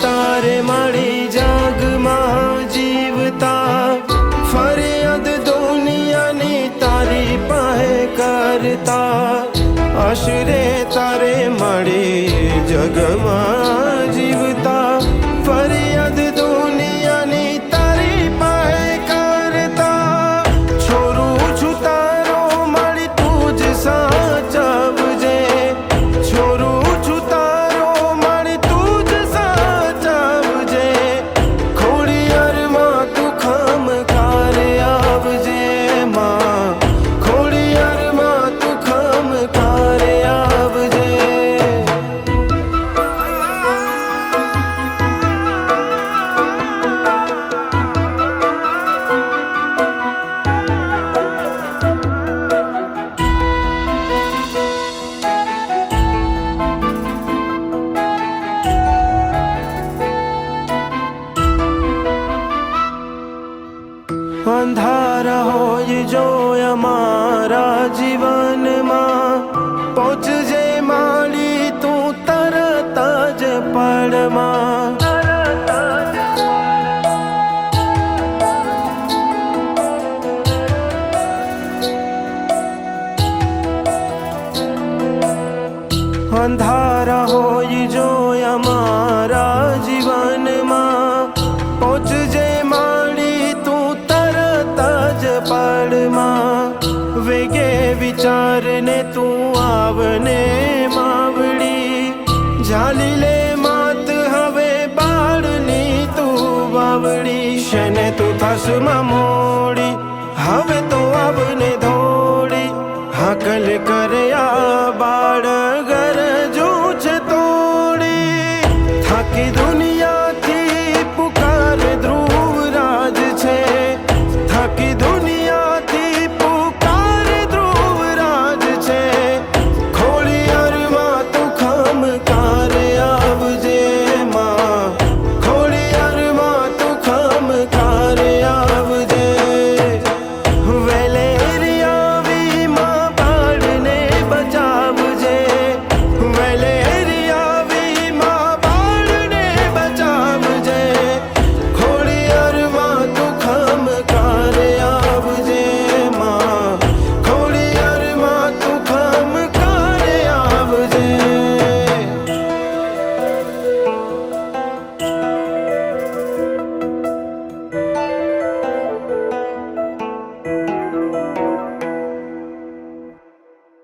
तारे मળી जगમાં जीवता फरियाद दुनियानी तारी पाहे करता आशरे तारे मળી जगમાં जीवता फरियाद दुनियानी तारी पाहे करता छोरू છું તારો મળી તું જ સાચવજે छोरू છું તારો મળી તું જ સાચવજે ખોડિયારમાં તું ખમખારે આવજે માં ખોડિયારમાં તું ખમખારે આવજે અંધારા હોય જો અમારા જીવનમાં પહોંચજે માળી તું તરત જ પળમાં અંધારા હોય જો અમારા જીવનમાં પહોંચજે માળી તું તરત જ પળમાં વેગે વિચારને તું આવને માવડી ઝાલી લે માત હવે બાળની તું વાવડી શેને તું થસમાં મોડી હવે તો આવને ધોડી હાકલ